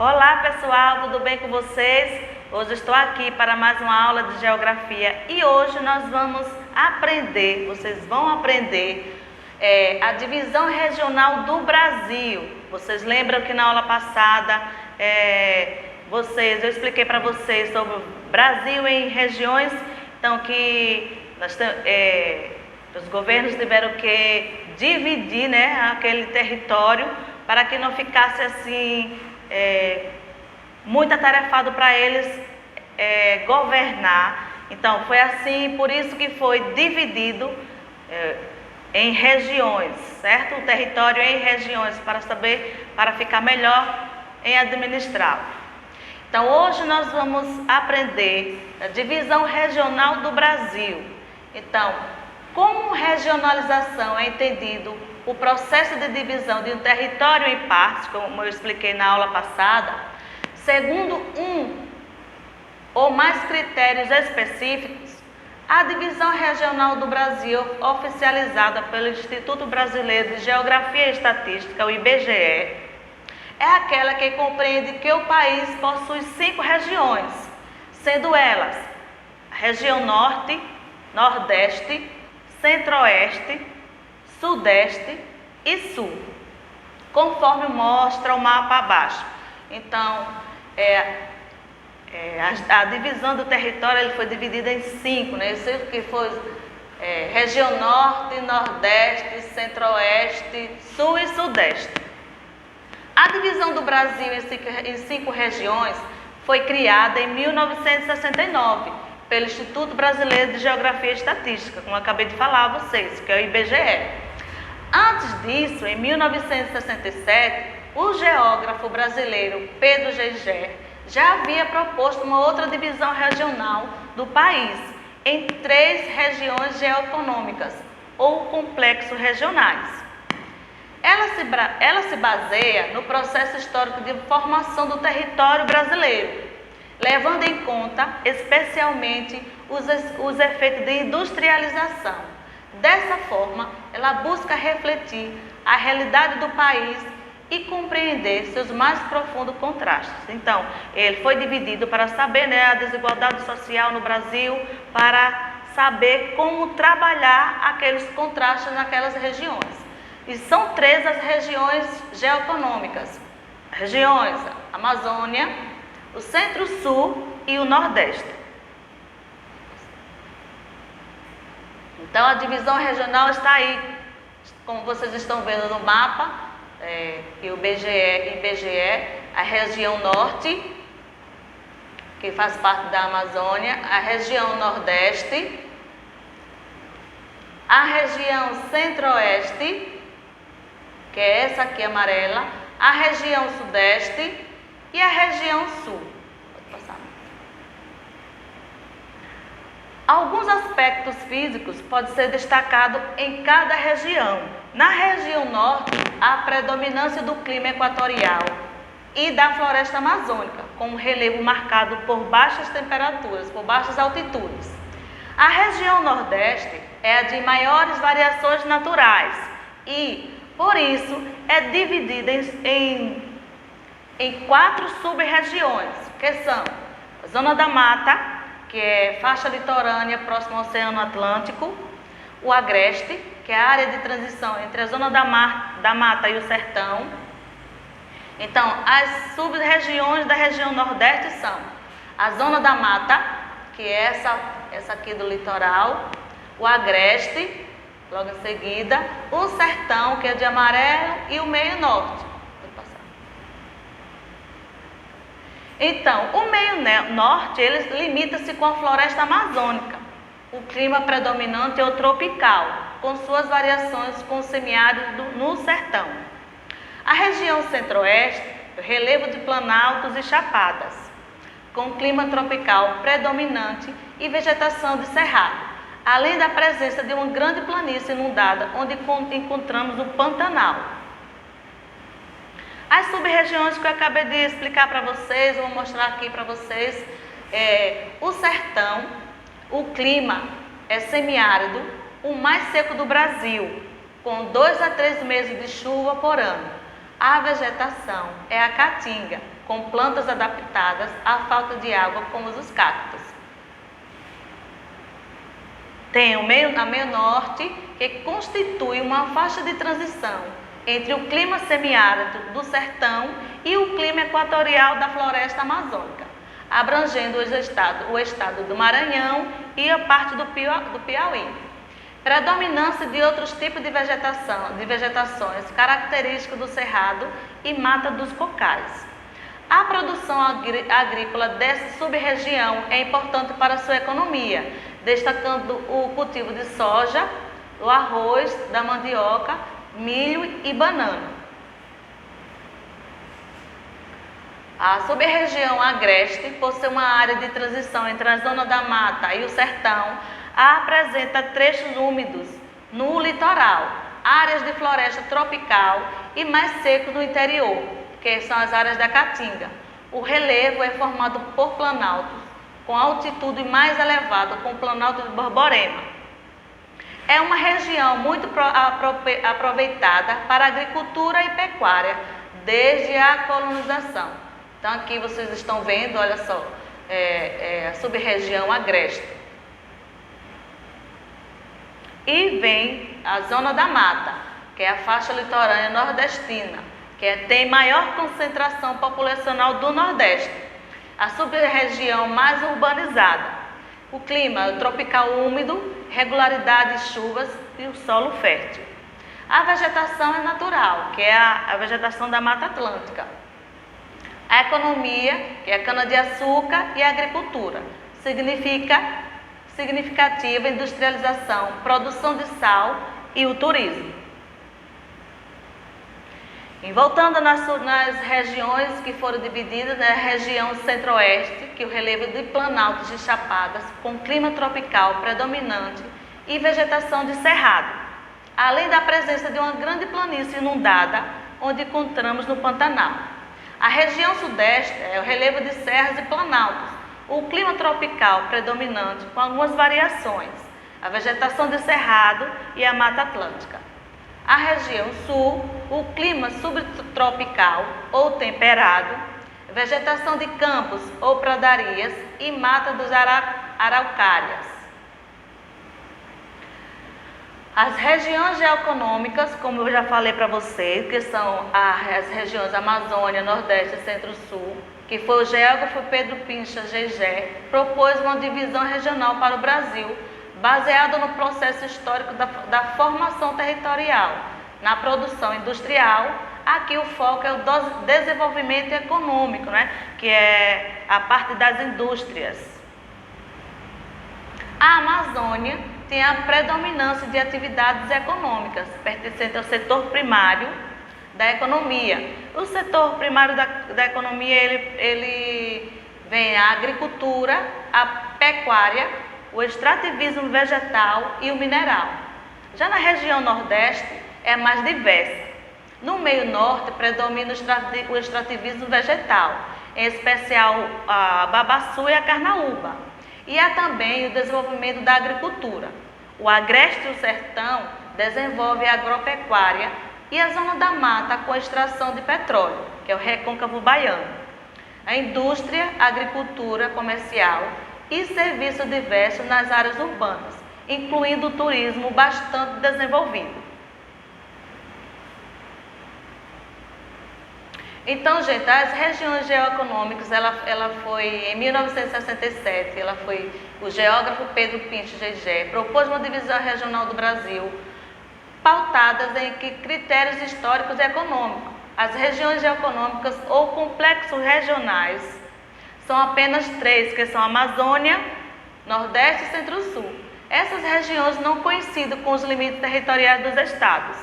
Olá pessoal, tudo bem com vocês? Hoje estou aqui para mais uma aula de Geografia e hoje nós vamos aprender, vocês vão aprender a divisão regional do Brasil. Vocês lembram que na aula passada eu expliquei para vocês sobre o Brasil em regiões, então que os governos tiveram que dividir, né, aquele território para que não ficasse assim muito atarefado para eles governar. Então foi assim, por isso que foi dividido em regiões, certo? O território em regiões para ficar melhor em administrar. Então hoje nós vamos aprender a divisão regional do Brasil. Então, como regionalização é entendido o processo de divisão de um território em partes, como eu expliquei na aula passada, segundo um ou mais critérios específicos, a divisão regional do Brasil, oficializada pelo Instituto Brasileiro de Geografia e Estatística, o IBGE, é aquela que compreende que o país possui 5 regiões, sendo elas a região Norte, Nordeste, Centro-Oeste, Sudeste e Sul, conforme mostra o mapa abaixo. Então, a divisão do território ele foi dividida em 5, né? Isso que foi região Norte, Nordeste, Centro-Oeste, Sul e Sudeste. A divisão do Brasil em 5 regiões foi criada em 1969 pelo Instituto Brasileiro de Geografia e Estatística, como eu acabei de falar a vocês, que é o IBGE. Antes disso, em 1967, o geógrafo brasileiro Pedro Geiger já havia proposto uma outra divisão regional do país em 3 regiões geoeconômicas ou complexos regionais. Ela se baseia no processo histórico de formação do território brasileiro, levando em conta especialmente os efeitos de industrialização. Dessa forma, ela busca refletir a realidade do país e compreender seus mais profundos contrastes. Então, ele foi dividido para saber, né, a desigualdade social no Brasil, para saber como trabalhar aqueles contrastes naquelas regiões. E são 3 as regiões geoeconômicas: regiões Amazônia, o Centro-Sul e o Nordeste. Então a divisão regional está aí, como vocês estão vendo no mapa, e o IBGE, a região Norte, que faz parte da Amazônia, a região Nordeste, a região Centro-Oeste, que é essa aqui amarela, a região Sudeste e a região Sul. Pode passar. Alguns aspectos físicos podem ser destacados em cada região. Na região Norte, há a predominância do clima equatorial e da floresta amazônica, com um relevo marcado por baixas temperaturas, por baixas altitudes. A região Nordeste é a de maiores variações naturais e, por isso, é dividida em 4 sub-regiões, que são a Zona da Mata, que é faixa litorânea próxima ao Oceano Atlântico, o Agreste, que é a área de transição entre a Zona da Mata e o Sertão. Então, as sub-regiões da região Nordeste são a Zona da Mata, que é essa aqui do litoral, o Agreste, logo em seguida, o Sertão, que é de amarelo, e o Meio Norte. Então, o Meio Norte, ele limita-se com a floresta amazônica. O clima predominante é o tropical, com suas variações com o semiárido no sertão. A região Centro-Oeste, o relevo de planaltos e chapadas, com clima tropical predominante e vegetação de cerrado, além da presença de uma grande planície inundada, onde encontramos o Pantanal. As sub-regiões que eu acabei de explicar para vocês, vou mostrar aqui para vocês, o sertão, o clima é semiárido, o mais seco do Brasil, com 2 a 3 meses de chuva por ano. A vegetação é a caatinga, com plantas adaptadas à falta de água, como os cactos. Tem a meio norte, que constitui uma faixa de transição entre o clima semiárido do sertão e o clima equatorial da floresta amazônica, abrangendo o estado do Maranhão e a parte do Piauí. Predominância de outros tipos de vegetações características do cerrado e mata dos cocais. A produção agrícola dessa sub-região é importante para a sua economia, destacando o cultivo de soja, o arroz, da mandioca, milho e banana. A sub-região agreste possui uma área de transição entre a zona da mata e o sertão, apresenta trechos úmidos no litoral, áreas de floresta tropical e mais secos no interior, que são as áreas da Caatinga. O relevo é formado por planaltos, com altitude mais elevada, com o planalto de Borborema. É uma região muito aproveitada para agricultura e pecuária, desde a colonização. Então aqui vocês estão vendo, olha só, a sub-região agreste. E vem a zona da mata, que é a faixa litorânea nordestina, que tem maior concentração populacional do Nordeste. A sub-região mais urbanizada. O clima tropical úmido, regularidade de chuvas e o solo fértil. A vegetação é natural, que é a vegetação da Mata Atlântica. A economia, que é a cana-de-açúcar e a agricultura, significativa industrialização, produção de sal e o turismo. E voltando nas regiões que foram divididas, a região centro-oeste, que o relevo de planaltos de chapadas, com clima tropical predominante e vegetação de cerrado, além da presença de uma grande planície inundada, onde encontramos no Pantanal. A região sudeste é o relevo de serras e planaltos, o clima tropical predominante com algumas variações, a vegetação de cerrado e a Mata Atlântica. A região sul, o clima subtropical ou temperado, vegetação de campos ou pradarias e mata dos araucárias. As regiões geoeconômicas, como eu já falei para vocês, que são as regiões Amazônia, Nordeste e Centro-Sul, que foi o geógrafo Pedro Pincha Gegé, propôs uma divisão regional para o Brasil, baseada no processo histórico da formação territorial, na produção industrial. Aqui o foco é o desenvolvimento econômico, né? Que é a parte das indústrias. A Amazônia tem a predominância de atividades econômicas, pertencente ao setor primário da economia. O setor primário da economia, ele vem a agricultura, a pecuária, o extrativismo vegetal e o mineral. Já na região nordeste é mais diversa. No meio norte predomina o extrativismo vegetal, em especial a babaçu e a carnaúba. E há também o desenvolvimento da agricultura. O agreste e o sertão desenvolve a agropecuária e a zona da mata com a extração de petróleo, que é o recôncavo baiano. A indústria, a agricultura comercial e serviços diversos nas áreas urbanas, incluindo o turismo bastante desenvolvido. Então, gente, as regiões geoeconômicas, ela foi em 1967, o geógrafo Pedro Pincho Gegé propôs uma divisão regional do Brasil, pautadas em critérios históricos e econômicos. As regiões geoeconômicas ou complexos regionais são apenas três, que são Amazônia, Nordeste e Centro-Sul. Essas regiões não coincidem com os limites territoriais dos estados.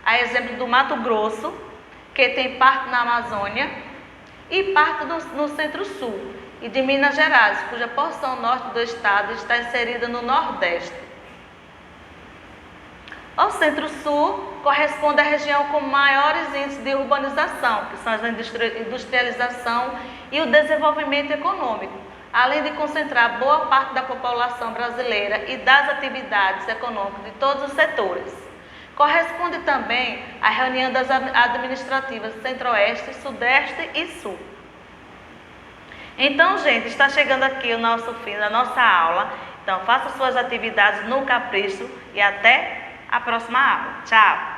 A exemplo do Mato Grosso, que tem parte na Amazônia e parte no Centro-Sul, e de Minas Gerais, cuja porção norte do estado está inserida no Nordeste. O Centro-Sul corresponde à região com maiores índices de urbanização, que são a industrialização e o desenvolvimento econômico, além de concentrar boa parte da população brasileira e das atividades econômicas de todos os setores. Corresponde também à reunião das administrativas Centro-Oeste, Sudeste e Sul. Então, gente, está chegando aqui o nosso fim da nossa aula. Então, faça suas atividades no capricho e até a próxima aula. Tchau!